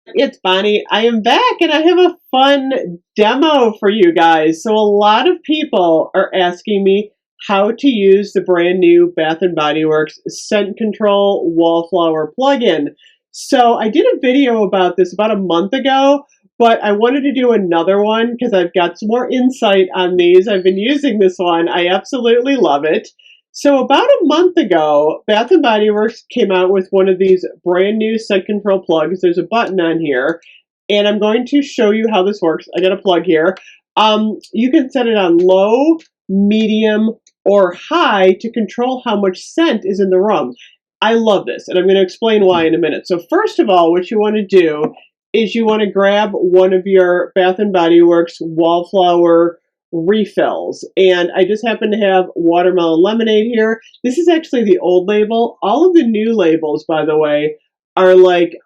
It's Bonnie. I am back and I have a fun demo for you guys. So, a lot of people are asking me how to use the brand new Bath and Body Works Scent Control Wallflower plugin. So, I did a video about this about a month ago, but I wanted to do another one because I've got some more insight on these. I've been using this one, I absolutely love it. So about a month ago, Bath and Body Works came out with one of these brand new scent control plugs. There's a button on here, and I'm going to show you how this works. I got a plug here. You can set it on low, medium, or high to control how much scent is in the room. I love this, and I'm going to explain why in a minute. So first of all, what you want to do is you want to grab one of your Bath and Body Works Wallflower refills. And I just happen to have watermelon lemonade here. This is actually the old label. All of the new labels, by the way, are like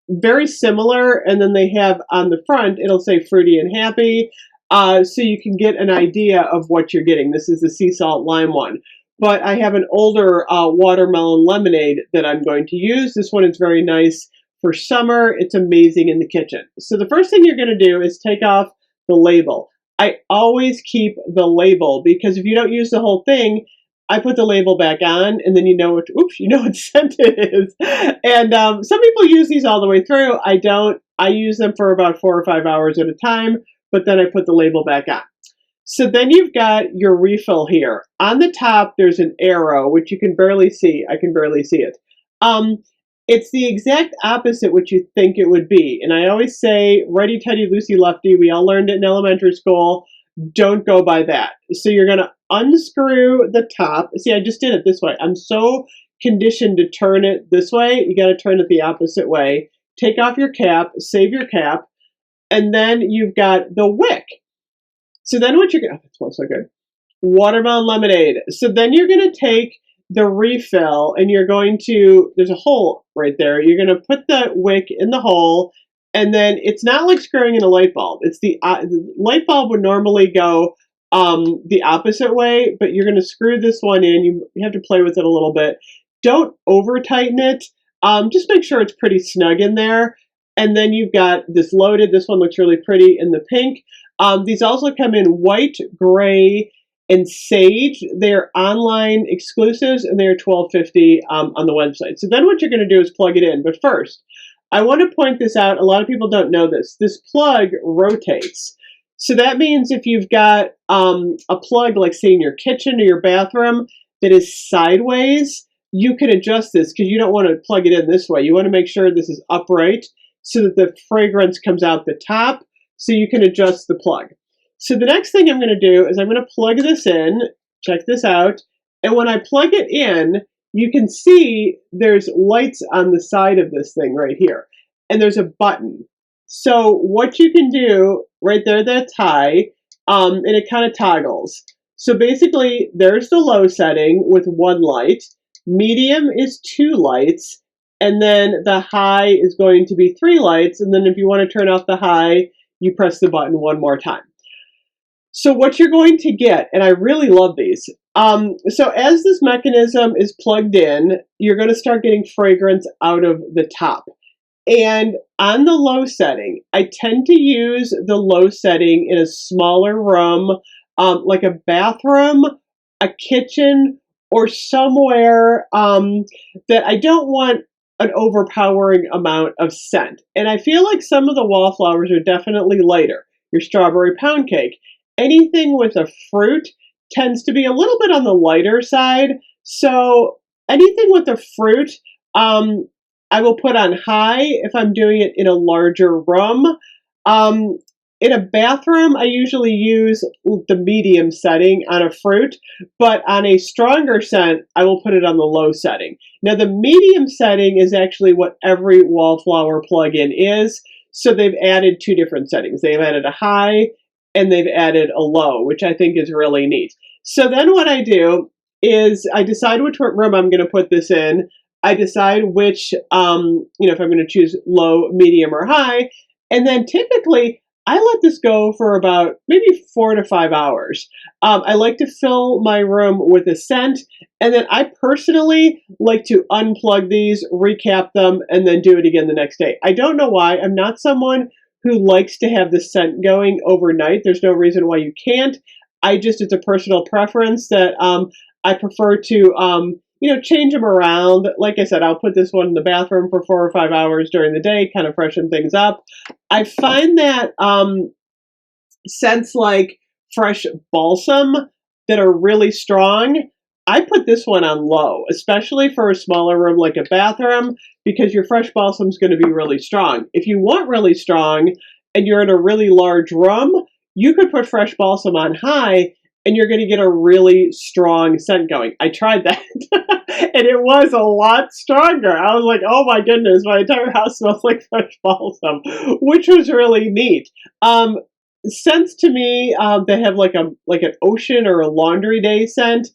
very similar. And then they have on the front, it'll say fruity and happy. So you can get an idea of what you're getting. This is the sea salt lime one. But I have an older watermelon lemonade that I'm going to use. This one is very nice for summer. It's amazing in the kitchen. So the first thing you're going to do is take off the label. I always keep the label because if you don't use the whole thing, I put the label back on and then you know what, oops, you know what scent it is. And some people use these all the way through. I don't. I use them for about 4 or 5 hours at a time, but then I put the label back on. So then you've got your refill here. On the top, there's an arrow, which you can barely see. I can barely see it. It's the exact opposite what you think it would be. And I always say, righty, tighty, loosey, lefty. We all learned it in elementary school. Don't go by that. So you're going to unscrew the top. See, I just did it this way. I'm so conditioned to turn it this way. You got to turn it the opposite way. Take off your cap, save your cap, and then you've got the wick. So then what you're going to, oh, that smells so good. Watermelon lemonade. So then you're going to take the refill and you're going to, there's a hole right there. You're going to put the wick in the hole, and then it's not like screwing in a light bulb. It's the light bulb would normally go the opposite way, but you're going to screw this one in. You have to play with it a little bit. Don't over tighten it. Just make sure it's pretty snug in there. And then you've got this loaded. This one looks really pretty in the pink. These also come in white, gray, and sage. They're online exclusives, and they're $12.50 on the website. So then what you're going to do is plug it in. But first, I want to point this out. A lot of people don't know this. This plug rotates. So that means if you've got a plug, like say in your kitchen or your bathroom, that is sideways, you can adjust this because you don't want to plug it in this way. You want to make sure this is upright so that the fragrance comes out the top, so you can adjust the plug. So the next thing I'm going to do is I'm going to plug this in. Check this out. And when I plug it in, you can see there's lights on the side of this thing right here. And there's a button. So what you can do right there, that's high, and it kind of toggles. So basically, there's the low setting with one light. Medium is 2 lights. And then the high is going to be 3 lights. And then if you want to turn off the high, you press the button one more time. So what you're going to get, and I really love these, so as this mechanism is plugged in, you're going to start getting fragrance out of the top. And on the low setting, I tend to use the low setting in a smaller room, like a bathroom, a kitchen, or somewhere that I don't want an overpowering amount of scent. And I feel like some of the wallflowers are definitely lighter. Your strawberry pound cake. Anything with a fruit tends to be a little bit on the lighter side. So anything with a fruit, I will put on high if I'm doing it in a larger room. In a bathroom, I usually use the medium setting on a fruit, but on a stronger scent, I will put it on the low setting. Now, the medium setting is actually what every wallflower plugin is, so they've added 2 different settings. They've added a high, and they've added a low, which I think is really neat. So then what I do is I decide which room I'm going to put this in. I decide which, if I'm going to choose low, medium, or high. And then typically I let this go for about maybe 4 to 5 hours. I like to fill my room with a scent, and then I personally like to unplug these, recap them, and then do it again the next day. I don't know why. I'm not someone who likes to have the scent going overnight. There's no reason why you can't. It's a personal preference that I prefer to, change them around. Like I said, I'll put this one in the bathroom for 4 or 5 hours during the day, kind of freshen things up. I find that scents like fresh balsam that are really strong, I put this one on low, especially for a smaller room like a bathroom, because your fresh balsam is going to be really strong. If you want really strong and you're in a really large room, you could put fresh balsam on high and you're going to get a really strong scent going. I tried that and it was a lot stronger. I was like, oh my goodness, my entire house smells like fresh balsam, which was really neat. Scents to me that have like an ocean or a laundry day scent,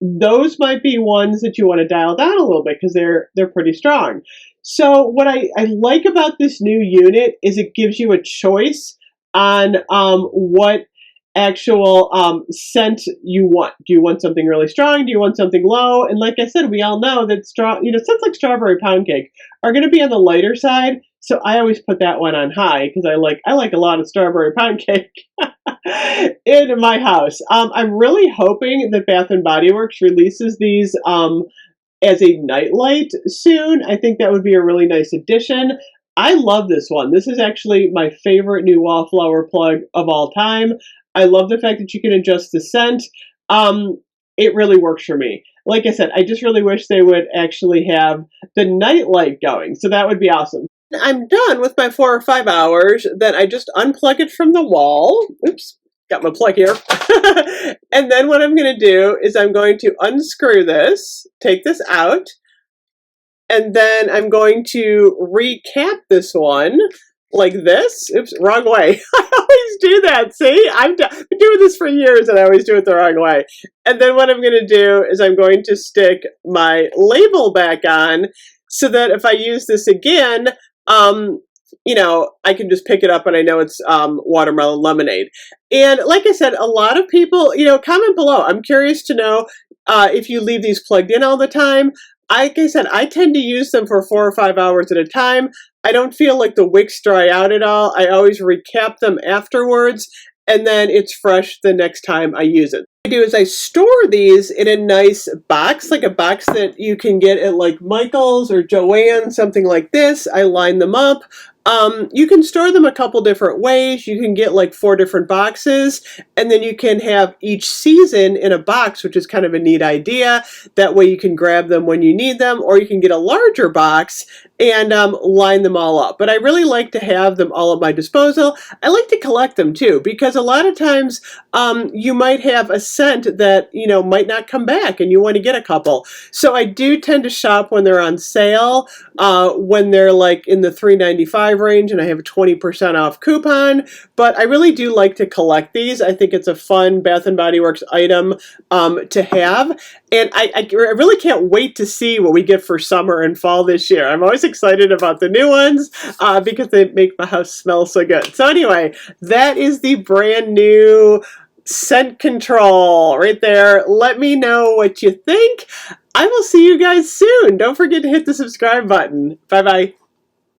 those might be ones that you want to dial down a little bit because they're pretty strong. So what I like about this new unit is it gives you a choice on what actual scent you want. Do you want something really strong? Do you want something low? And like I said, we all know that scents like strawberry pound cake are going to be on the lighter side. So I always put that one on high because I like a lot of strawberry pound cake in my house. I'm really hoping that Bath and Body Works releases these as a nightlight soon. I think that would be a really nice addition. I love this one. This is actually my favorite new Wallflower plug of all time. I love the fact that you can adjust the scent. It really works for me. Like I said, I just really wish they would actually have the nightlight going. So that would be awesome. I'm done with my 4 or 5 hours. Then I just unplug it from the wall. Oops, got my plug here. And then what I'm going to do is I'm going to unscrew this, take this out, and then I'm going to recap this one like this. Oops, wrong way. I always do that. See, I've been doing this for years and I always do it the wrong way. And then what I'm going to do is I'm going to stick my label back on so that if I use this again, I can just pick it up and I know it's watermelon lemonade. And like I said, a lot of people, comment below. I'm curious to know if you leave these plugged in all the time. Like I said, I tend to use them for 4 or 5 hours at a time. I don't feel like the wicks dry out at all. I always recap them afterwards, and then it's fresh the next time I use it. What I do is I store these in a nice box, like a box that you can get at like Michael's or Joann, something like this. I line them up. You can store them a couple different ways. You can get like 4 different boxes, and then you can have each season in a box, which is kind of a neat idea. That way you can grab them when you need them, or you can get a larger box and line them all up. But I really like to have them all at my disposal. I like to collect them too, because a lot of times you might have a scent that, might not come back and you want to get a couple. So I do tend to shop when they're on sale, when they're like in the $3.95 range and I have a 20% off coupon. But I really do like to collect these. I think it's a fun Bath and Body Works item to have. And I really can't wait to see what we get for summer and fall this year. I'm always excited about the new ones because they make my house smell so good. So anyway, that is the brand new scent control right there. Let me know what you think. I will see you guys soon. Don't forget to hit the subscribe button. Bye-bye.